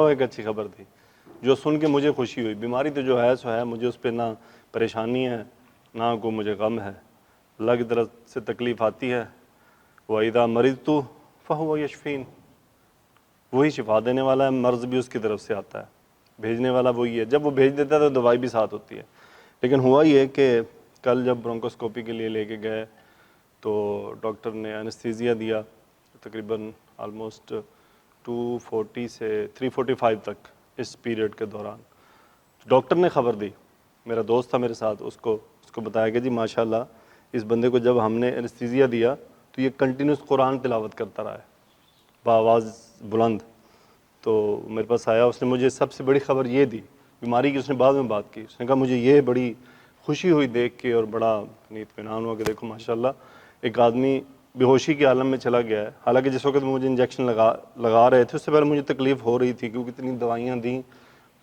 ایک اچھی خبر تھی جو سن کے مجھے خوشی ہوئی. بیماری تو جو ہے سو ہے, مجھے اس پہ نہ پریشانی ہے نہ کو مجھے غم ہے. اللہ کی طرف سے تکلیف آتی ہے. وَإِذَا مَرِضْتُ فَهُوَ يَشْفِينِ, وہی شفا دینے والا ہے. مرض بھی اس کی طرف سے آتا ہے, بھیجنے والا وہی ہے. جب وہ بھیج دیتا ہے تو دوائی بھی ساتھ ہوتی ہے. لیکن ہوا یہ کہ کل جب برونکوسکوپی کے لیے لے کے گئے تو ڈاکٹر نے انستھیزیا دیا تقریباً آلموسٹ 240 سے 345 تک اس پیریڈ کے دوران. ڈاکٹر نے خبر دی, میرا دوست تھا میرے ساتھ, اس کو بتایا کہ جی ماشاءاللہ اس بندے کو جب ہم نے انستھیزیا دیا تو یہ کنٹینیوس قرآن تلاوت کرتا رہا ہے بآواز بلند. تو میرے پاس آیا, اس نے مجھے سب سے بڑی خبر یہ دی, بیماری کی اس نے بعد میں بات کی. اس نے کہا مجھے یہ بڑی خوشی ہوئی دیکھ کے اور بڑا اطمینان ہوا کہ دیکھو ماشاءاللہ ایک آدمی بے ہوشی کے عالم میں چلا گیا ہے. حالانکہ جس وقت مجھے انجیکشن لگا رہے تھے اس سے پہلے مجھے تکلیف ہو رہی تھی کیونکہ اتنی دوائیاں دیں,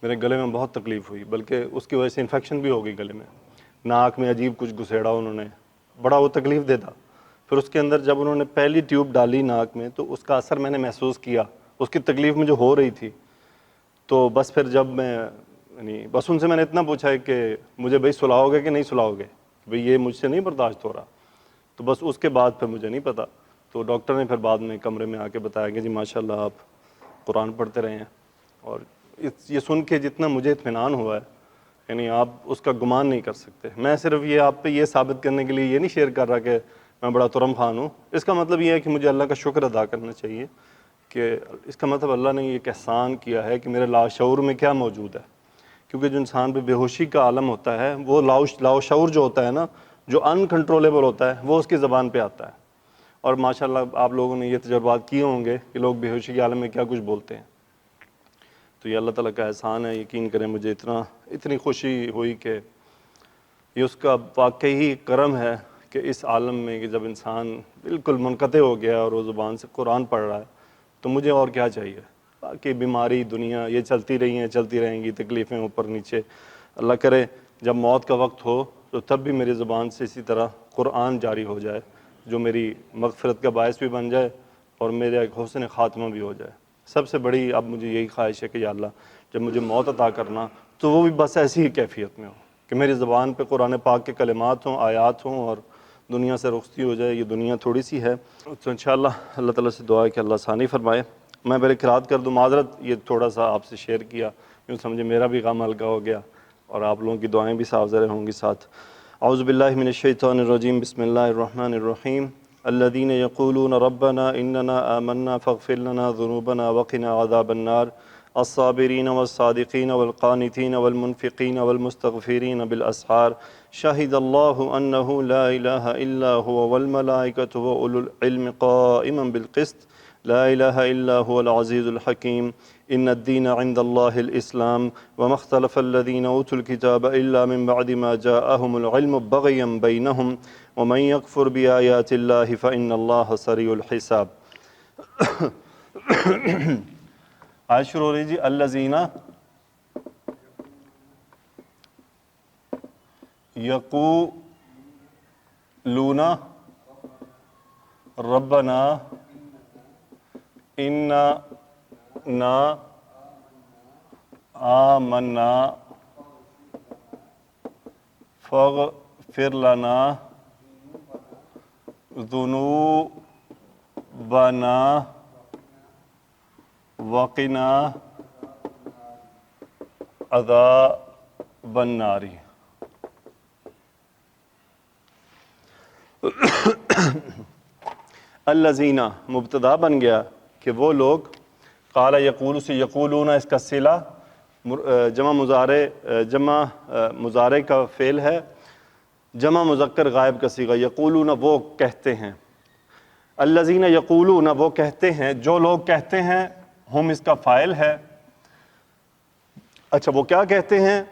میرے گلے میں بہت تکلیف ہوئی, بلکہ اس کی وجہ سے انفیکشن بھی ہو گئی گلے میں. ناک میں عجیب کچھ گھسیڑا انہوں نے, بڑا وہ تکلیف دیتا. پھر اس کے اندر جب انہوں نے پہلی ٹیوب ڈالی ناک میں تو اس کا اثر میں نے محسوس کیا, اس کی تکلیف مجھے ہو رہی تھی. تو بس پھر جب میں بس ان سے میں نے اتنا پوچھا ہے کہ مجھے بھائی سلاؤ گے کہ نہیں سلاؤ گے, بھئی یہ مجھ سے نہیں برداشت ہو رہا. تو بس اس کے بعد پھر مجھے نہیں پتا. تو ڈاکٹر نے پھر بعد میں کمرے میں آ کے بتایا کہ جی ماشاءاللہ آپ قرآن پڑھتے رہے ہیں. اور یہ سن کے جتنا مجھے اطمینان ہوا ہے یعنی آپ اس کا گمان نہیں کر سکتے. میں صرف یہ آپ پہ یہ ثابت کرنے کے لیے یہ نہیں شیئر کر رہا کہ میں بڑا ترم خان ہوں. اس کا مطلب یہ ہے کہ مجھے اللہ کا شکر ادا کرنا چاہیے کہ اس کا مطلب اللہ نے یہ ایک احسان کیا ہے کہ میرے لاشعور میں کیا موجود ہے. کیونکہ جو انسان پہ بے ہوشی کا عالم ہوتا ہے وہ لاشعور جو ہوتا ہے نا, جو ان کنٹرولیبل ہوتا ہے وہ اس کی زبان پہ آتا ہے. اور ماشاءاللہ آپ لوگوں نے یہ تجربات کیے ہوں گے کہ لوگ بے ہوشی کے عالم میں کیا کچھ بولتے ہیں. تو یہ اللہ تعالیٰ کا احسان ہے. یقین کریں مجھے اتنی خوشی ہوئی کہ یہ اس کا واقعی کرم ہے کہ اس عالم میں کہ جب انسان بالکل منقطع ہو گیا اور وہ زبان سے قرآن پڑھ رہا ہے تو مجھے اور کیا چاہیے. باقی بیماری دنیا یہ چلتی رہی ہیں, چلتی رہیں گی, تکلیفیں اوپر نیچے. اللہ کرے جب موت کا وقت ہو تو تب بھی میری زبان سے اسی طرح قرآن جاری ہو جائے جو میری مغفرت کا باعث بھی بن جائے اور میرا ایک حسن خاتمہ بھی ہو جائے. سب سے بڑی اب مجھے یہی خواہش ہے کہ یا اللہ جب مجھے موت عطا کرنا تو وہ بھی بس ایسی ہی کیفیت میں ہو کہ میری زبان پہ قرآن پاک کے کلمات ہوں, آیات ہوں اور دنیا سے رخصتی ہو جائے. یہ دنیا تھوڑی سی ہے. تو انشاءاللہ اللہ تعالیٰ سے دعا ہے کہ اللہ آسانی فرمائے. میں پہلے قرات کر دوں, معذرت یہ تھوڑا سا آپ سے شیئر کیا یوں سمجھے میرا بھی غم ہلکا ہو گیا اور آپ لوگوں کی دعائیں بھی صاف ظاہر ہوں گی ساتھ. اعوذ باللہ من الشیطان الرجیم, بسم اللہ الرحمن الرحیم. الذین یقولون ربنا اننا آمنا فاغفر لنا ذنوبنا وقنا عذاب النار الصابرین والصادقین والقانتین والمنفقین والمستغفرین بالاسحار شہد اللہ انہ لا الہ الا هو والملائکۃ واولو العلم قائما بالقسط لا الہ الا هو العزیز الحکیم. ان الدین عند اللہ الاسلام وما اختلف الذین اوتوا الکتاب الا من بعد ما جاءهم العلم بغیا بینہم ومن یکفر بآیات اللہ فإن اللہ سریع الحساب. آج شروع ہو رہی جی الذین یقولون ربنا اننا آمنا فاغفر لنا ذنوبنا وقنا عذاب النار. الذین مبتدا بن گیا کہ وہ لوگ, قال یقول سے یقولون اس کا صلہ جمع مضارع کا فعل ہے, جمع مذکر غائب کا صیغہ. یقولون وہ کہتے ہیں, الذین یقولون وہ کہتے ہیں, جو لوگ کہتے ہیں, ہم اس کا فاعل ہے. اچھا وہ کیا کہتے ہیں,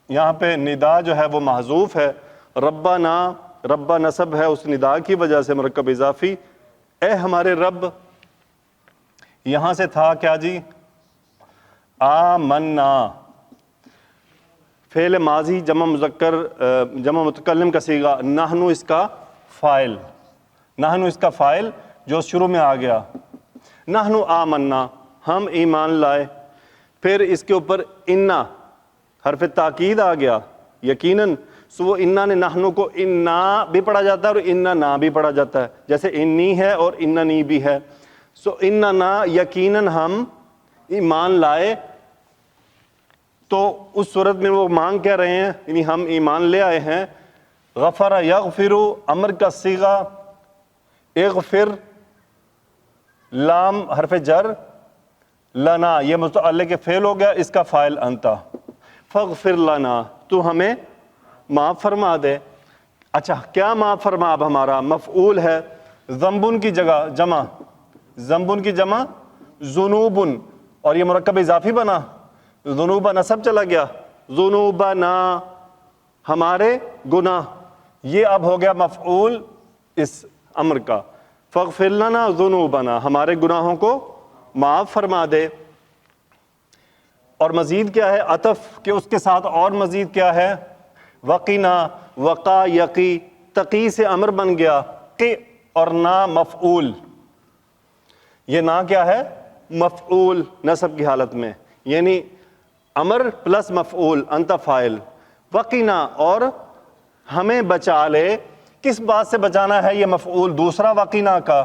یہاں پہ ندا جو ہے وہ محذوف ہے. ربنا, رب نصب ہے اس ندا کی وجہ سے مرکب اضافی, اے ہمارے رب. یہاں سے تھا کیا جی آمنا, فعل ماضی جمع مذکر جمع متکلم کا صیغہ, نحنو اس کا فاعل, نحنو اس کا فاعل جو شروع میں آ گیا. نحنو آمنا ہم ایمان لائے, پھر اس کے اوپر انا حرف تاکید آ گیا یقیناً. سو وہ انا نے نحنو کو انا بھی پڑھا جاتا ہے اور انا نا بھی پڑھا جاتا ہے, جیسے انی ہے اور اننی بھی ہے. سو انا نا یقیناً ہم ایمان لائے. تو اس صورت میں وہ مانگ کہہ رہے ہیں, یعنی ہم ایمان لے آئے ہیں. غفر یغفر امر کا صیغہ, اغفر لام حرف جر, لنا یہ متعلق فعل ہو گیا, اس کا فاعل انتا. فاغفر لنا تو ہمیں معاف فرما دے. اچھا کیا معاف فرما, اب ہمارا مفعول ہے, ذنبن کی جگہ جمع, ذنبن کی جمع ذنوبن, اور یہ مرکب اضافی بنا, ذنوبا نصب چلا گیا, ذنوبنا ہمارے گناہ, یہ اب ہو گیا مفعول اس امر کا. فاغفر لنا ذنوبنا ہمارے گناہوں کو معاف فرما دے. اور مزید کیا ہے عطف کہ اس کے ساتھ اور مزید کیا ہے, وقنا وقا یقی, تقی سے امر بن گیا, قی اور نا مفعول. یہ نا کیا ہے مفعول نصب کی حالت میں, یعنی امر پلس مفعول انت فاعل. وقنا اور ہمیں بچا لے, کس بات سے بچانا ہے, یہ مفعول دوسرا وقنا کا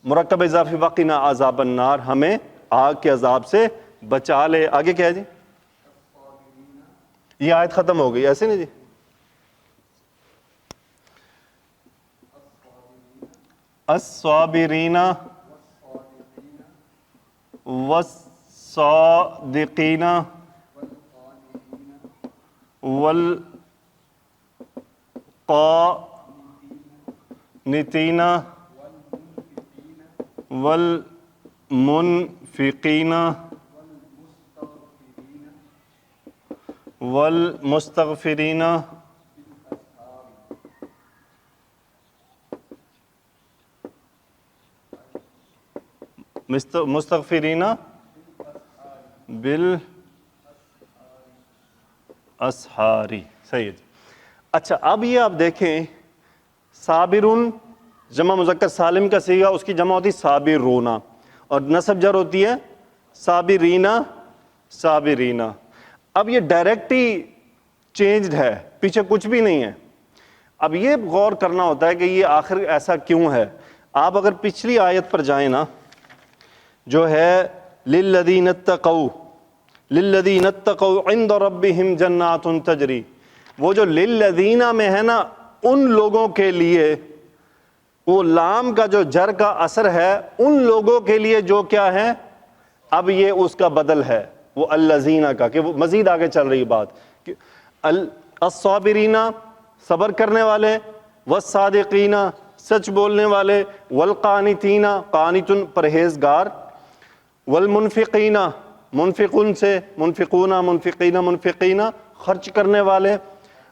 مرکب اضافی وقنا عذاب النار, ہمیں آگ کے عذاب سے بچا لے. آگے کیا ہے جی, یہ آیت ختم ہو گئی ایسے نہیں جی. الصابرین والصادقین والقانتین والمنفقین والمستغفرین مستغفرین بالاسحاری. صحیح ہے جی. اچھا اب یہ آپ دیکھیں, صابرون جمع مذکر سالم کا صیغہ, اس کی جمع ہوتی صابرونا, اور نصب جر ہوتی ہے صابرینا صابرینا. اب یہ ڈائریکٹ ہی چینجڈ ہے, پیچھے کچھ بھی نہیں ہے. اب یہ غور کرنا ہوتا ہے کہ یہ آخر ایسا کیوں ہے. آپ اگر پچھلی آیت پر جائیں نا, جو ہے للذین اتقوا للذین اتقوا عند ربہم جنات تجری, وہ جو للذین میں ہے نا ان لوگوں کے لیے, وہ لام کا جو جر کا اثر ہے ان لوگوں کے لیے جو کیا ہے, اب یہ اس کا بدل ہے وہ الذین کا, کہ وہ مزید آگے چل رہی بات کہ الصابرین صبر کرنے والے, والصادقین سچ بولنے والے, والقانتین قانتن پرہیزگار, والمنفقین منفقون سے منفقون منفقین منفقین خرچ کرنے والے,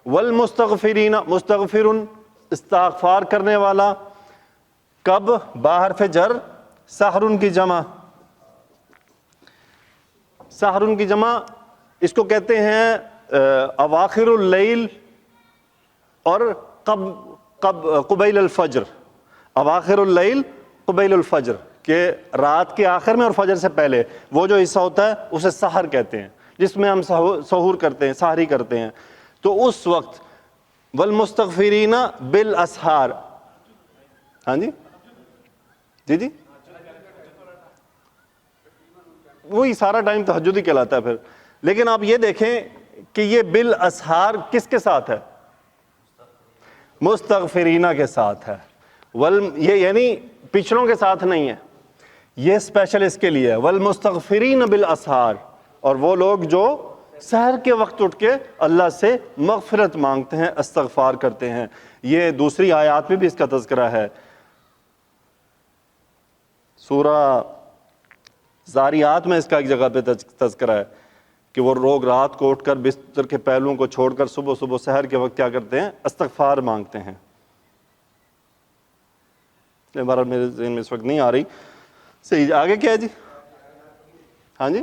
والمستغفرین مستغفرن استغفار کرنے والا. کب باحرف جر سحرن کی جمع, سحرن کی جمع اس کو کہتے ہیں اواخر اللیل اور قبیل الفجر. اواخر اللیل قبیل الفجر, کہ رات کے آخر میں اور فجر سے پہلے وہ جو حصہ ہوتا ہے اسے سحر کہتے ہیں, جس میں ہم سحور کرتے ہیں, سحری کرتے ہیں. تو اس وقت والمستغفرین بالاسحار. ہاں جی جی جی, وہی سارا ٹائم تہجد ہی کہلاتا ہے پھر. لیکن آپ یہ دیکھیں کہ یہ بالاسحار کس کے ساتھ ہے, مستغفرین کے ساتھ ہے. یہ یعنی پچھلوں کے ساتھ نہیں ہے, یہ اسپیشل اس کے لیے ہے. والمستغفرین بالاسحار, اور وہ لوگ جو سحر کے وقت اٹھ کے اللہ سے مغفرت مانگتے ہیں, استغفار کرتے ہیں. یہ دوسری آیات میں بھی اس کا تذکرہ ہے. سورہ زاریات میں اس کا ایک جگہ پہ تذکرہ ہے کہ وہ لوگ رات کو اٹھ کر بستر کے پہلوؤں کو چھوڑ کر صبح صبح سحر کے وقت کیا کرتے ہیں, استغفار مانگتے ہیں. بہرحال میرے ذہن میں اس وقت نہیں آ رہی. صحیح, آگے کیا ہے جی. ہاں جی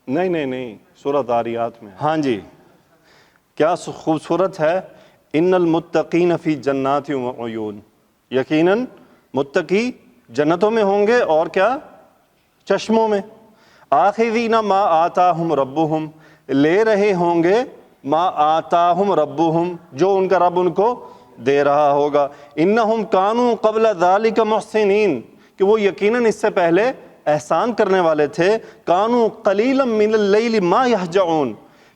نہیں سورہ زاریات میں. ہاں جی, کیا خوبصورت ہے. ان المتقین فی جنات و عیون, یقیناً متقی جنتوں میں ہوں گے اور کیا چشموں میں. آخذین ما آتاہم ربہم، لے رہے ہوں گے ما آتاہم ربہم، جو ان کا رب ان کو دے رہا ہوگا. انہم کانوا قبل ذالک محسنین، کہ وہ یقیناً اس سے پہلے احسان کرنے والے تھے. کانوا قلیلا من اللیل ما یہجعون،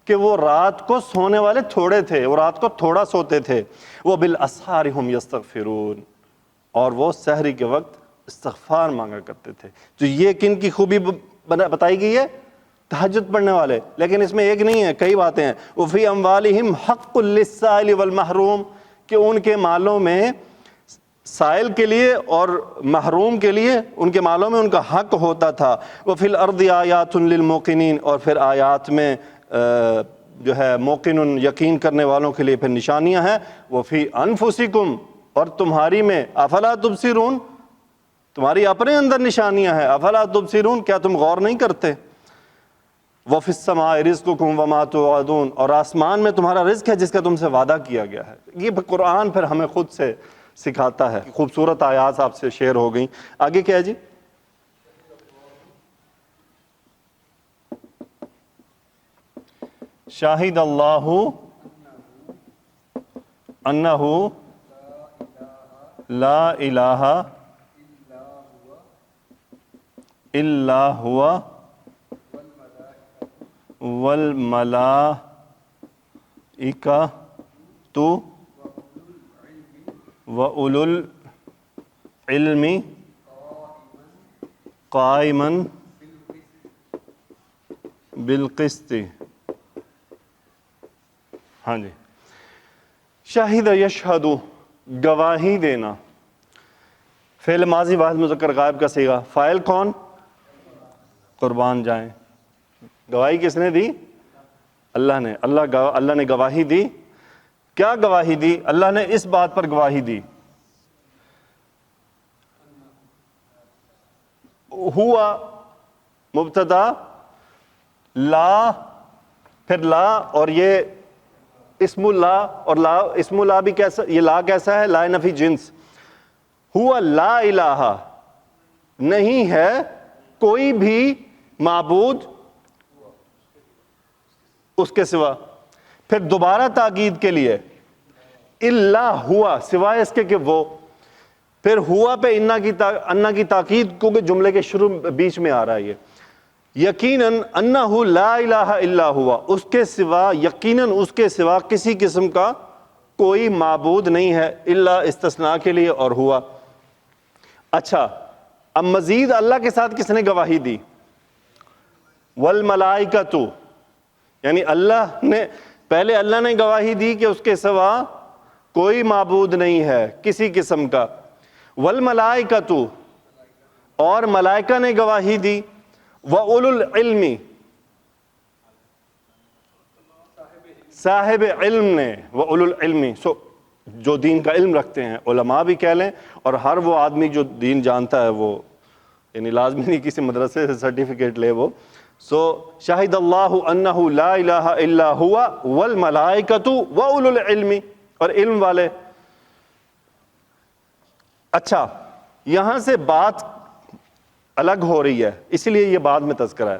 کہ وہ رات کو سونے والے تھوڑے تھے، وہ رات کو تھوڑا سوتے تھے. وبالاسحار ہم یستغفرون، اور وہ سحری کے وقت استغفار مانگا کرتے تھے. تو یہ کن کی خوبی بتائی گئی ہے؟ تہجد پڑھنے والے. لیکن اس میں ایک نہیں ہے، کئی باتیں ہیں. وفی اموالہم حق للسائل والمحروم، کہ ان کے مالوں میں سائل کے لیے اور محروم کے لیے ان کے مالوں میں ان کا حق ہوتا تھا. وفی الارض آیات للموقنین، اور پھر آیات میں جو ہے موقن یقین کرنے والوں کے لیے پھر نشانیاں ہیں. وفی انفسکم، اور تمہاری میں افلا تبصرون، تمہاری اپنے اندر نشانیاں ہیں. افلا تبصرون، کیا تم غور نہیں کرتے؟ وفی السماء رزقکم وما توعدون، اور آسمان میں تمہارا رزق ہے جس کا تم سے وعدہ کیا گیا ہے. یہ قرآن پھر ہمیں خود سے سکھاتا ہے. خوبصورت آیات آپ سے شیئر ہو گئیں. آگے کیا ہے جی؟ شاہد اللہ انہ لا الہ الا ہوا والملائکۃ وَأُولُو الْعِلْمِ قَائِمًا بِالْقِسْطِ. ہاں جی. شاہد یشہد، گواہی دینا. فعل ماضی واحد مذکر غائب کا صیغہ. فاعل کون؟ قربان جائیں. گواہی کس نے دی؟ اللہ نے. اللہ نے گواہی دی. کیا گواہی دی؟ اللہ نے اس بات پر گواہی دی، ہوا مبتدا، لا، پھر لا، اور یہ اسم اللہ، اور لا اسم اللہ بھی کیسا، یہ لا کیسا ہے؟ لا نفی جنس. ہوا لا الہ، نہیں ہے کوئی بھی معبود اس کے سوا. پھر دوبارہ تاکید کے لیے الا ہوا، سوائے اس کے کہ وہ. پھر ہوا پہ انا کی تاکید، کیونکہ جملے کے شروع بیچ میں آ رہا ہے یہ. یقیناً انہ لا الہ الا ہوا، اس کے سوا، یقیناً اس کے سوا کسی قسم کا کوئی معبود نہیں ہے. الا استثناء کے لیے اور ہوا. اچھا، اب مزید اللہ کے ساتھ کس نے گواہی دی؟ والملائکۃ، یعنی اللہ نے، پہلے اللہ نے گواہی دی کہ اس کے سوا کوئی معبود نہیں ہے کسی قسم کا. والملائکۃ، اور ملائکہ نے گواہی دی. وَأُولُو الْعِلْمِ، صاحب علم نے. وَأُولُو الْعِلْمِ، جو دین کا علم رکھتے ہیں، علماء بھی کہہ لیں، اور ہر وہ آدمی جو دین جانتا ہے، وہ یعنی لازمی نہیں کسی مدرسے سے سرٹیفکیٹ لے وہ. شاہد اللہ انہ لا الہ الا ہوا والملائکۃ وَأُولُو الْعِلْمِ، اور علم والے. اچھا، یہاں سے بات الگ ہو رہی ہے، اس لیے یہ بعد میں تذکرہ ہے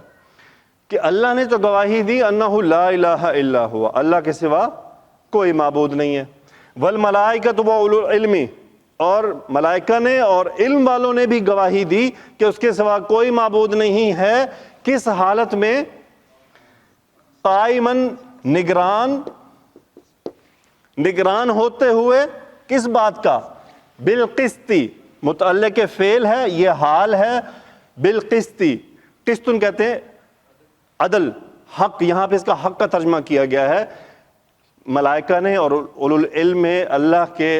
کہ اللہ نے تو گواہی دی انہ لا الہ الا ہوا، اللہ کے سوا کوئی معبود نہیں ہے. والملائکۃ وَأُولُو الْعِلْمِ، اور ملائکہ نے اور علم والوں نے بھی گواہی دی کہ اس کے سوا کوئی معبود نہیں ہے. کس حالت میں؟ قائماً، نگران ہوتے ہوئے. کس بات کا؟ بالقسط، متعلق فعل ہے، یہ حال ہے. بالقسط، قسطن کہتے ہیں عدل، حق. یہاں پہ اس کا حق کا ترجمہ کیا گیا ہے. ملائکہ نے اور اولو العلم میں اللہ کے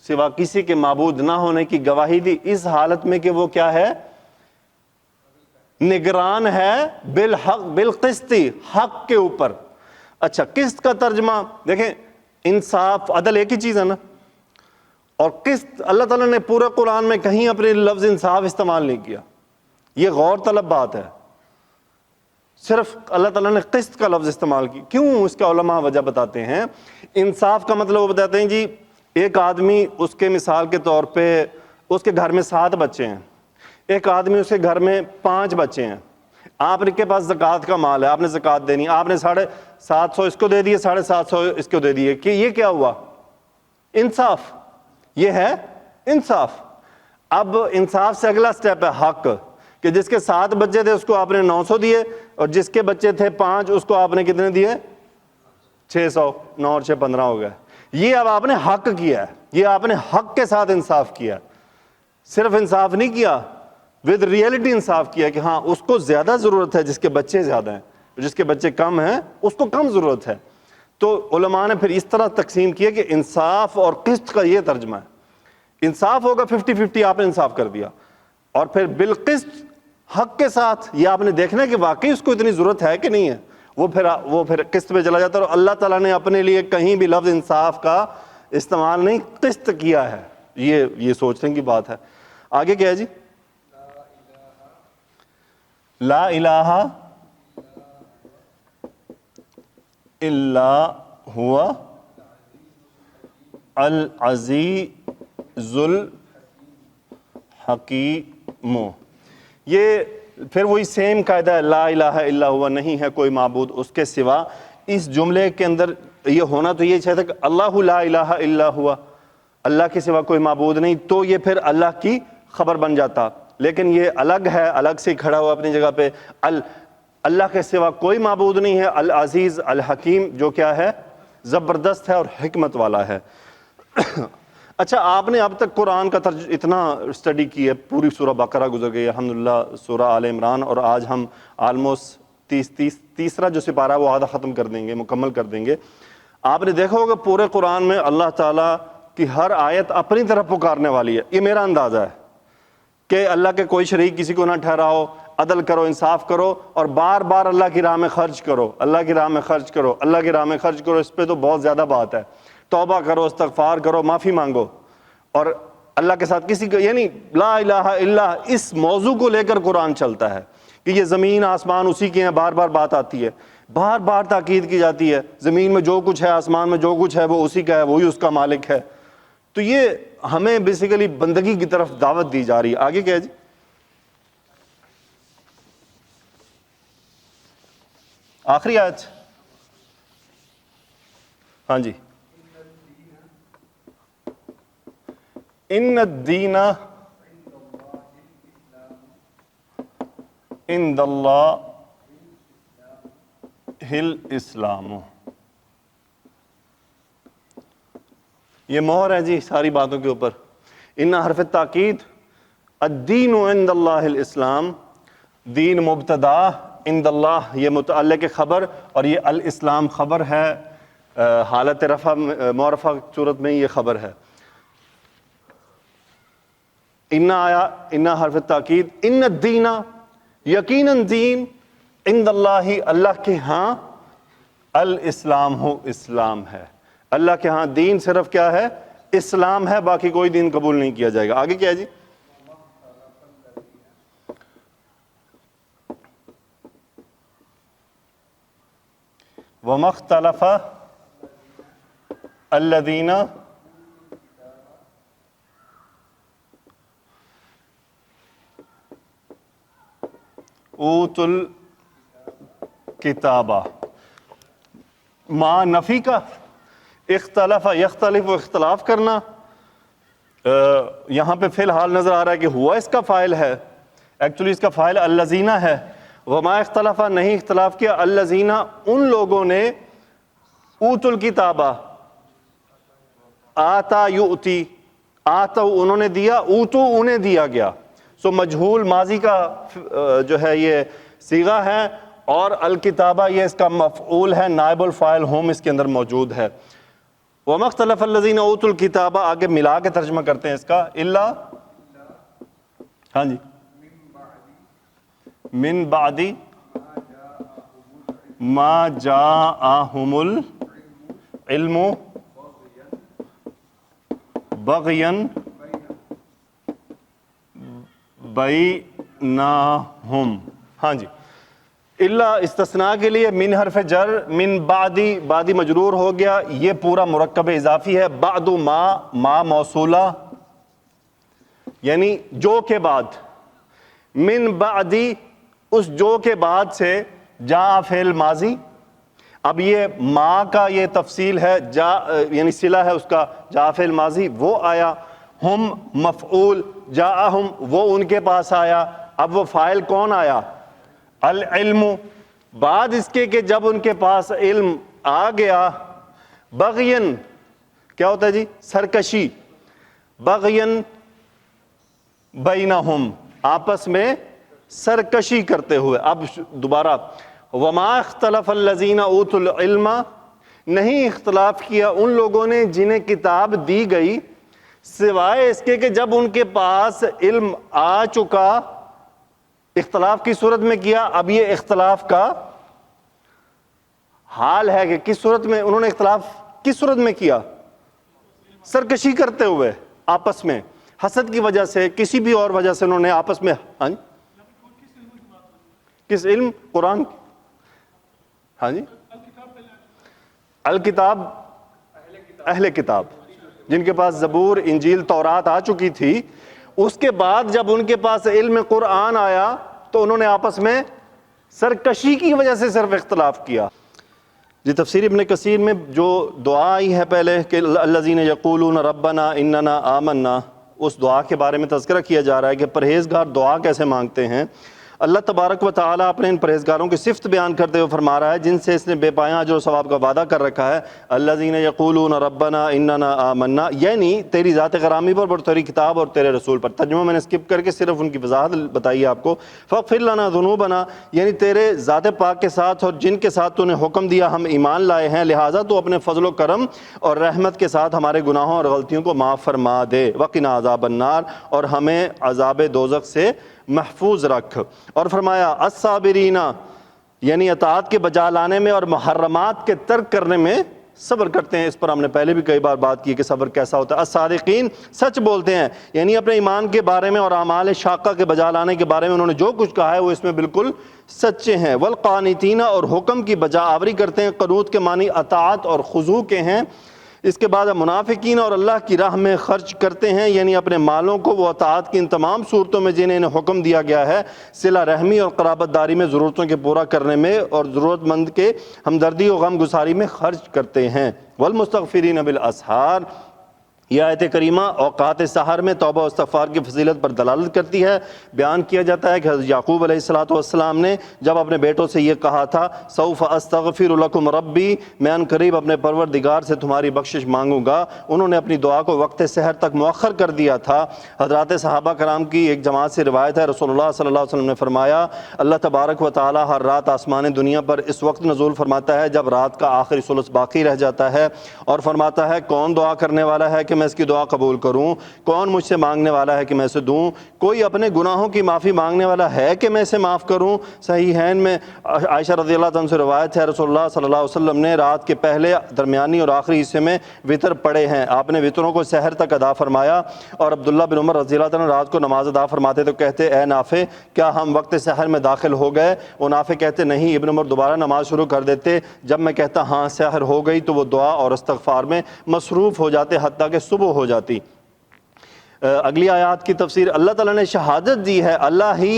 سوا کسی کے معبود نہ ہونے کی گواہی دی اس حالت میں کہ وہ کیا ہے؟ نگران ہے. بالحق، بالقسط، حق کے اوپر. اچھا، قسط کا ترجمہ دیکھیں، انصاف، عدل ایک ہی چیز ہے نا. اور قسط، اللہ تعالیٰ نے پورے قرآن میں کہیں اپنے لفظ انصاف استعمال نہیں کیا. یہ غور طلب بات ہے. صرف اللہ تعالیٰ نے قسط کا لفظ استعمال کی. کیوں؟ اس کا علماء وجہ بتاتے ہیں. انصاف کا مطلب وہ بتاتے ہیں جی، ایک آدمی، اس کے مثال کے طور پہ اس کے گھر میں 7 بچے ہیں، ایک آدمی اس کے گھر میں 5 بچے ہیں. آپ کے پاس زکوٰۃ کا مال ہے، آپ نے زکوٰۃ دینی، آپ نے 750 اس کو دے دیے، 750 اس کو دے دیے، کہ یہ کیا ہوا؟ انصاف، یہ ہے انصاف۔ اب انصاف سے اگلا سٹیپ ہے حق، کہ جس کے 7 بچے تھے اس کو آپ نے 900 دیے، اور جس کے بچے تھے 5 اس کو آپ نے کتنے دیے؟ 600، 9 اور 6 15 ہو گئے۔ یہ اب آپ نے حق کیا ہے، یہ آپ نے حق کے ساتھ انصاف کیا، صرف انصاف نہیں کیا، ود ریئلٹی انصاف کیا، کہ ہاں اس کو زیادہ ضرورت ہے جس کے بچے زیادہ ہیں، جس کے بچے کم ہیں اس کو کم ضرورت ہے۔ تو علماء نے پھر اس طرح تقسیم کیا کہ انصاف اور قسط کا یہ ترجمہ ہے، انصاف ہوگا 50-50، آپ نے انصاف کر دیا، اور پھر بالقسط حق کے ساتھ یہ آپ نے دیکھنا ہے کہ واقعی اس کو اتنی ضرورت ہے کہ نہیں ہے، وہ پھر قسط پہ چلا جاتا ہے۔ اور اللہ تعالیٰ نے اپنے لیے کہیں بھی لفظ انصاف کا استعمال نہیں، قسط کیا ہے، یہ سوچنے کی بات ہے۔ آگے کیا ہے جی؟ لا الہ الا ہوا العزیز الحکیم۔ یہ پھر وہی سیم قاعدہ ہے، لا الہ الا ہوا، نہیں ہے کوئی معبود اس کے سوا۔ اس جملے کے اندر یہ ہونا تو یہ چاہتا کہ اللہ لا الہ الا ہوا، اللہ کے سوا کوئی معبود نہیں، تو یہ پھر اللہ کی خبر بن جاتا، لیکن یہ الگ ہے، الگ سے کھڑا ہوا اپنی جگہ پہ۔ اللہ کے سوا کوئی معبود نہیں ہے، العزیز الحکیم، جو کیا ہے؟ زبردست ہے اور حکمت والا ہے۔ اچھا، آپ نے اب تک قرآن کا اتنا اسٹڈی کی ہے، پوری سورہ بقرہ گزر گئی، الحمدللہ سورہ آل عمران، اور آج ہم آلموسٹ تیسرا جو سپارہ ہے وہ آدھا ختم کر دیں گے، مکمل کر دیں گے۔ آپ نے دیکھا ہوگا پورے قرآن میں اللہ تعالیٰ کی ہر آیت اپنی طرف پکارنے والی ہے، یہ میرا اندازہ ہے کہ اللہ کے کوئی شریک کسی کو نہ ٹھہراؤ، عدل کرو، انصاف کرو، اور بار بار اللہ کی راہ میں خرچ کرو، اللہ کی راہ میں خرچ کرو، اللہ کی راہ میں خرچ کرو۔ اس پہ تو بہت زیادہ بات ہے، توبہ کرو، استغفار کرو، معافی مانگو، اور اللہ کے ساتھ کسی کو، یعنی لا الہ الا، اس موضوع کو لے کر قرآن چلتا ہے کہ یہ زمین آسمان اسی کے ہیں، بار بار بات آتی ہے، بار بار تاکید کی جاتی ہے، زمین میں جو کچھ ہے، آسمان میں جو کچھ ہے، وہ اسی کا ہے، وہی اس کا مالک ہے۔ تو یہ ہمیں بیسیکلی بندگی کی طرف دعوت دی جا رہی ہے۔ آگے کیا ہے جی؟ آخری آیت، ہاں جی، ان الدین عند اللہ الاسلام۔ یہ مہر ہے جی ساری باتوں کے اوپر۔ ان حرف تاکید، الدین عند اللہ الاسلام، دین مبتدا، عند اللہ یہ متعلق خبر، اور یہ الاسلام خبر ہے، حالت رفع معرفہ صورت میں یہ خبر ہے۔ ان آیا، ان حرف تاکید، ان الدین، یقیناً دین، عند اللہ اللہ کے ہاں، الاسلام ہو اسلام ہے، اللہ کے ہاں دین صرف کیا ہے؟ اسلام ہے، باقی کوئی دین قبول نہیں کیا جائے گا۔ آگے کیا ہے جی؟ وَمَا اخْتَلَفَ الَّذِينَ اوتوا الکتاب، ما نفی کا، اختلف یختلف و اختلاف کرنا، یہاں پہ فی الحال نظر آ رہا ہے کہ ہوا اس کا فاعل ہے، ایکچولی اس کا فاعل الذین ہے۔ وما اختلف، نہیں اختلاف کیا، الذین ان لوگوں نے، اوتوا الکتاب، آتا یؤتی، آتا انہوں نے دیا، اوتو انہیں دیا گیا، سو مجہول ماضی کا جو ہے یہ صیغہ ہے، اور الکتابہ یہ اس کا مفعول ہے، نائب الفاعل ہم اس کے اندر موجود ہے۔ وَمَا اخْتَلَفَ الَّذِينَ أُوتُوا الْكِتَابَ، آگے ملا کے ترجمہ کرتے ہیں اس کا، الا، ہاں جی، من بعد ما جاءہم العلم بغیا بینہم، ہاں جی، الا استثناء کے لیے، من حرف جر، من بعدی، بعدی مجرور ہو گیا، یہ پورا مرکب اضافی ہے، بعد ما موصولہ، یعنی جو کے بعد، من بعدی اس جو کے بعد سے جا فعل ماضی، اب یہ ما کا یہ تفصیل ہے، جا یعنی صلہ ہے اس کا، جا فعل ماضی وہ آیا، ہم مفعول، جاءہم وہ ان کے پاس آیا، اب وہ فاعل کون آیا؟ العلم۔ بعد اس کے کہ جب ان کے پاس علم آ گیا، بغین کیا ہوتا ہے جی؟ سرکشی، بغین بینہم آپس میں سرکشی کرتے ہوئے۔ اب دوبارہ وما اختلف الذین اوتوا العلم، نہیں اختلاف کیا ان لوگوں نے جنہیں کتاب دی گئی، سوائے اس کے کہ جب ان کے پاس علم آ چکا، اختلاف کی صورت میں کیا۔ اب یہ اختلاف کا حال ہے کہ کس صورت میں انہوں نے اختلاف کس صورت میں کیا؟ سرکشی کرتے ہوئے آپس میں، حسد کی وجہ سے، کسی بھی اور وجہ سے انہوں نے آپس میں کس علم؟ قرآن، ہاں جی، الکتاب اہل کتاب جن کے پاس زبور، انجیل، تورات آ چکی تھی، اس کے بعد جب ان کے پاس علم قرآن آیا تو انہوں نے آپس میں سرکشی کی وجہ سے صرف اختلاف کیا۔ جی تفسیر ابن کثیر میں جو دعا آئی ہے پہلے کہ الذین یقولون ربنا اننا آمنا، اس دعا کے بارے میں تذکرہ کیا جا رہا ہے کہ پرہیزگار دعا کیسے مانگتے ہیں۔ اللہ تبارک و تعالیٰ اپنے ان پرہیزگاروں کی صفت بیان کرتے ہوئے فرما رہا ہے جن سے اس نے بے پایاں اجر و ثواب کا وعدہ کر رکھا ہے، الذین یقولون ربنا اننا آمنا، یعنی تیری ذات گرامی پر اور تیری کتاب اور تیرے رسول پر۔ ترجمہ میں نے اسکپ کر کے صرف ان کی وضاحت بتائی ہے آپ کو۔ فاغفر لنا ذنوبنا، یعنی تیرے ذات پاک کے ساتھ اور جن کے ساتھ تو نے حکم دیا ہم ایمان لائے ہیں، لہٰذا تو اپنے فضل و کرم اور رحمت کے ساتھ ہمارے گناہوں اور غلطیوں کو معاف فرما دے، وقنا عذاب النار، اور ہمیں عذاب دوزخ سے محفوظ رکھ۔ اور فرمایا الصابرین، یعنی اطاعت کے بجا لانے میں اور محرمات کے ترک کرنے میں صبر کرتے ہیں۔ اس پر ہم نے پہلے بھی کئی بار بات کی کہ صبر کیسا ہوتا ہے۔ الصادقین، سچ بولتے ہیں، یعنی اپنے ایمان کے بارے میں اور اعمال شاقہ کے بجا لانے کے بارے میں انہوں نے جو کچھ کہا ہے وہ اس میں بالکل سچے ہیں۔ والقانتین، اور حکم کی بجا آوری کرتے ہیں، قنوت کے معنی اطاعت اور خضوع کے ہیں۔ اس کے بعد منافقین، اور اللہ کی راہ میں خرچ کرتے ہیں، یعنی اپنے مالوں کو وہ اطاعت کی ان تمام صورتوں میں جنہیں انہیں حکم دیا گیا ہے، صلہ رحمی اور قرابت داری میں، ضرورتوں کے پورا کرنے میں اور ضرورت مند کے ہمدردی و غم گساری میں خرچ کرتے ہیں۔ والمستغفرین بالاسحار، یہ آیت کریمہ اوقات سحر میں توبہ و استغفار کی فضیلت پر دلالت کرتی ہے۔ بیان کیا جاتا ہے کہ حضرت یعقوب علیہ السلام نے جب اپنے بیٹوں سے یہ کہا تھا سوف استغفر لکم ربی، میں ان قریب اپنے پروردگار سے تمہاری بخشش مانگوں گا، انہوں نے اپنی دعا کو وقت سحر تک مؤخر کر دیا تھا۔ حضرات صحابہ کرام کی ایک جماعت سے روایت ہے، رسول اللہ صلی اللہ علیہ وسلم نے فرمایا اللہ تبارک و تعالی ہر رات آسمان دنیا پر اس وقت نزول فرماتا ہے جب رات کا آخری ثلث باقی رہ جاتا ہے، اور فرماتا ہے کون دعا کرنے والا ہے کہ میں اس کی دعا قبول کروں، کون مجھ سے مانگنے والا ہے کہ میں اسے دوں، کوئی اپنے گناہوں کی معافی مانگنے والا ہے کہ میں اسے معاف کروں۔ صحیحین میں عائشہ رضی اللہ عنہا سے روایت ہے رسول اللہ صلی اللہ علیہ وسلم نے رات کے پہلے، درمیانی اور آخری حصے میں وطر پڑھے ہیں، آپ نے وطروں کو سحر تک ادا فرمایا۔ اور عبداللہ بن عمر رضی اللہ عنہ رات کو نماز ادا فرماتے تو کہتے اے نافع کیا ہم وقت سحر میں داخل ہو گئے؟ وہ نافع کہتے نہیں۔ ابن عمر دوبارہ نماز شروع کر دیتے، جب میں کہتا ہاں سحر ہو گئی تو وہ دعا اور استغفار میں مصروف ہو جاتے حتیٰ کہ صبح ہو جاتی۔ اگلی آیات کی تفسیر، اللہ تعالیٰ نے شہادت دی ہے، اللہ ہی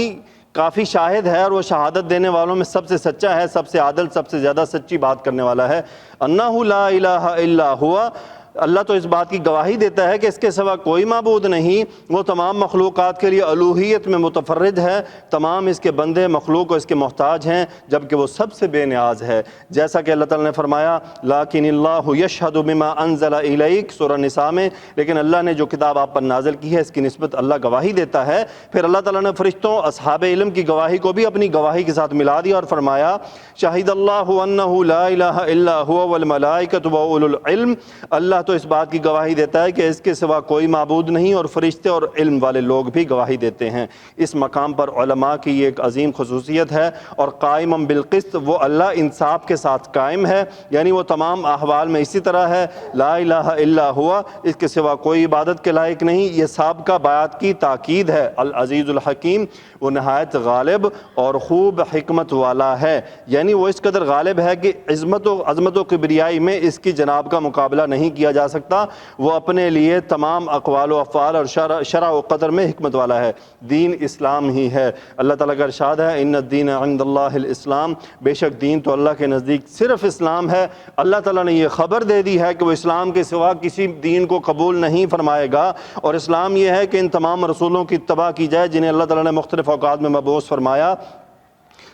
کافی شاہد ہے اور وہ شہادت دینے والوں میں سب سے سچا ہے، سب سے عادل، سب سے زیادہ سچی بات کرنے والا ہے۔ انہ لا الہ الا ہوا، اللہ تو اس بات کی گواہی دیتا ہے کہ اس کے سوا کوئی معبود نہیں، وہ تمام مخلوقات کے لیے الوہیت میں متفرد ہے، تمام اس کے بندے مخلوق و اس کے محتاج ہیں جبکہ وہ سب سے بے نیاز ہے۔ جیسا کہ اللہ تعالیٰ نے فرمایا لیکن اللہ یشہد بما انزل الیک، سورہ نساء میں، لیکن اللہ نے جو کتاب آپ پر نازل کی ہے اس کی نسبت اللہ گواہی دیتا ہے۔ پھر اللہ تعالیٰ نے فرشتوں اصحاب علم کی گواہی کو بھی اپنی گواہی کے ساتھ ملا دیا اور فرمایا شہید اللہ انہ لا الہ الا هو والملائکۃ واولو العلم، اللہ تو اس بات کی گواہی دیتا ہے کہ اس کے سوا کوئی معبود نہیں اور فرشتے اور علم والے لوگ بھی گواہی دیتے ہیں۔ اس مقام پر علماء کی یہ ایک عظیم خصوصیت ہے، اور قائم بالقسط، وہ اللہ انصاف کے ساتھ قائم ہے، یعنی وہ تمام احوال میں اسی طرح ہے، لا الہ الا ہوا، اس کے سوا کوئی عبادت کے لائق نہیں۔ یہ سابقہ بیات کی تاکید ہے۔ العزیز الحکیم، وہ نہایت غالب اور خوب حکمت والا ہے، یعنی وہ اس قدر غالب ہے کہ عظمت و کبریائی میں اس کی جناب کا مقابلہ نہیں کیا جا سکتا، وہ اپنے لیے تمام اقوال و افعال اور شرع و قدر میں حکمت والا ہے۔ دین اسلام ہی ہے۔ اللہ تعالیٰ کا ارشاد ہے ان الدین عند اللہ الاسلام، بے شک دین تو اللہ کے نزدیک صرف اسلام ہے۔ اللہ تعالیٰ نے یہ خبر دے دی ہے کہ وہ اسلام کے سوا کسی دین کو قبول نہیں فرمائے گا، اور اسلام یہ ہے کہ ان تمام رسولوں کی اتباع کی جائے جنہیں اللہ تعالیٰ نے مختلف اوقات میں مبعوث فرمایا،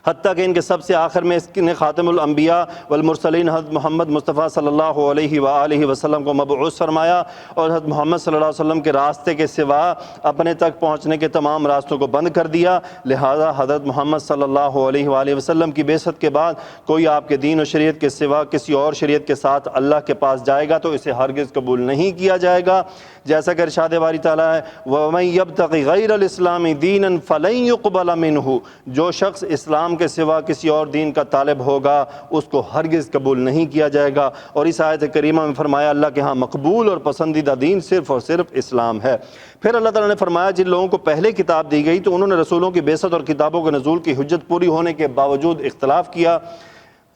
حتیٰ کہ ان کے سب سے آخر میں اس نے خاتم الانبیاء والمرسلین حضرت محمد مصطفیٰ صلی اللہ علیہ وآلہ وسلم کو مبعوث فرمایا، اور حضرت محمد صلی اللہ علیہ وسلم کے راستے کے سوا اپنے تک پہنچنے کے تمام راستوں کو بند کر دیا۔ لہذا حضرت محمد صلی اللہ علیہ وآلہ وسلم کی بعثت کے بعد کوئی آپ کے دین و شریعت کے سوا کسی اور شریعت کے ساتھ اللہ کے پاس جائے گا تو اسے ہرگز قبول نہیں کیا جائے گا، جیسا کہ ارشاد باری تعالیٰ ہے وَمَن يَبْتَغِ غَيْرَ الْإِسْلَامِ دِينًا فَلَن يُقْبَلَ مِنْهُ، جو شخص اسلام کے سوا کسی اور دین کا طالب ہوگا اس کو ہرگز قبول نہیں کیا جائے گا۔ اور اس آیت کریمہ میں فرمایا اللہ کے ہاں مقبول اور پسندیدہ دین صرف اور صرف اسلام ہے۔ پھر اللہ تعالیٰ نے فرمایا جن لوگوں کو پہلے کتاب دی گئی تو انہوں نے رسولوں کی بعثت اور کتابوں کے نزول کی حجت پوری ہونے کے باوجود اختلاف کیا،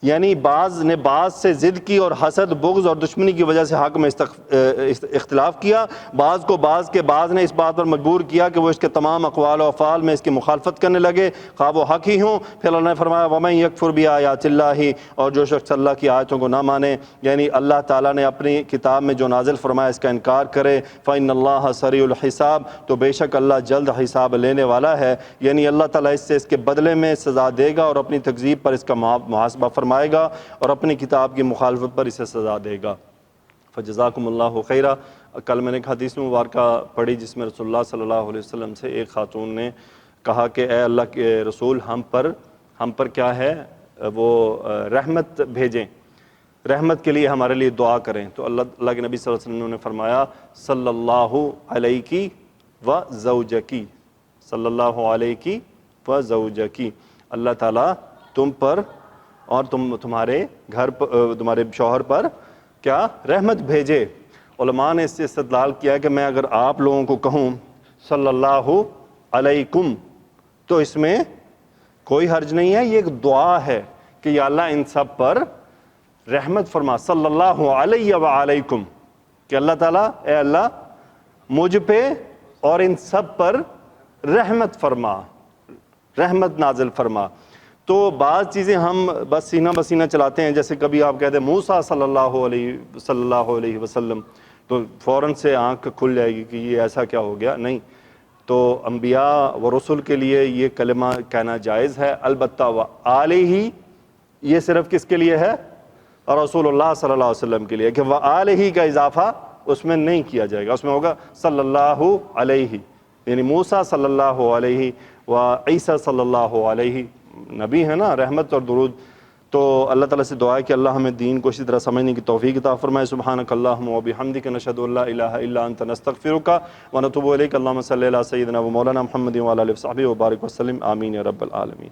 یعنی بعض نے بعض سے ضد کی اور حسد، بغض اور دشمنی کی وجہ سے حق میں اختلاف کیا، بعض کو بعض کے بعض نے اس بات پر مجبور کیا کہ وہ اس کے تمام اقوال و افعال میں اس کی مخالفت کرنے لگے خواہ وہ حق ہی ہوں۔ پھر اللہ نے فرمایا وَمَن يَكْفُرْ بِآيَاتِ اللَّهِ، اور جو شخص اللہ کی آیتوں کو نہ مانے، یعنی اللہ تعالیٰ نے اپنی کتاب میں جو نازل فرمایا اس کا انکار کرے، فَإِنَّ اللَّهَ سَرِيعُ الْحِسَابِ، تو بے شک اللہ جلد حساب لینے والا ہے، یعنی اللہ تعالیٰ اس سے اس کے بدلے میں سزا دے گا اور اپنی تکذیب پر اس کا محاسبہ فرمائے گا اور اپنی کتاب کی مخالفت پر اسے سزا دے گا۔ فجزاکم اللہ خیرہ۔ کل میں نے ایک حدیث مبارکہ پڑھی جس میں رسول اللہ صلی اللہ علیہ وسلم سے ایک خاتون نے کہا کہ اے اللہ کے رسول ہم پر کیا ہے وہ رحمت بھیجیں، رحمت کے لیے ہمارے لیے دعا کریں۔ تو اللہ کے نبی صلی اللہ علیہ وسلم نے فرمایا صلی اللہ علیہ و زوجکی، صلی اللہ علیہ و زوجکی، اللہ تعالیٰ تم پر اور تمہارے گھر پر، تمہارے شوہر پر کیا رحمت بھیجے۔ علماء نے اس سے استدلال کیا کہ میں اگر آپ لوگوں کو کہوں صلی اللہ علیکم تو اس میں کوئی حرج نہیں ہے، یہ ایک دعا ہے کہ یا اللہ ان سب پر رحمت فرما، صلی اللہ علیہ وعلیکم، کہ اللہ تعالیٰ اے اللہ مجھ پہ اور ان سب پر رحمت فرما، رحمت نازل فرما۔ تو بعض چیزیں ہم بس سینہ بسینہ چلاتے ہیں، جیسے کبھی آپ کہتے ہیں موسیٰ صلی اللہ علیہ وسلم تو فوراً سے آنکھ کھل جائے گی کہ یہ ایسا کیا ہو گیا، نہیں۔ تو انبیاء و رسول کے لیے یہ کلمہ کہنا جائز ہے، البتہ وآلہ یہ صرف کس کے لیے ہے؟ رسول اللہ صلی اللہ علیہ وسلم کے لیے، کہ وآلہ کا اضافہ اس میں نہیں کیا جائے گا، اس میں ہوگا صلی اللہ علیہ، یعنی موسیٰ صلی اللہ علیہ و عیسیٰ صلی اللہ علیہ، نبی ہے نا، رحمت اور درود۔ تو اللہ تعالیٰ سے دعا ہے کہ اللہ ہمیں دین کو اسی طرح سمجھنے کی توفیق عطا فرمائے۔ سبحانک اللہم و بحمدک نشہد ان لا الہ الا انت نستغفرک و نتوب الیک۔ اللہم صلی علی سیدنا و مولانا محمد و علی آلہ و صحبہ وبارک وسلم، آمین یا رب العالمین۔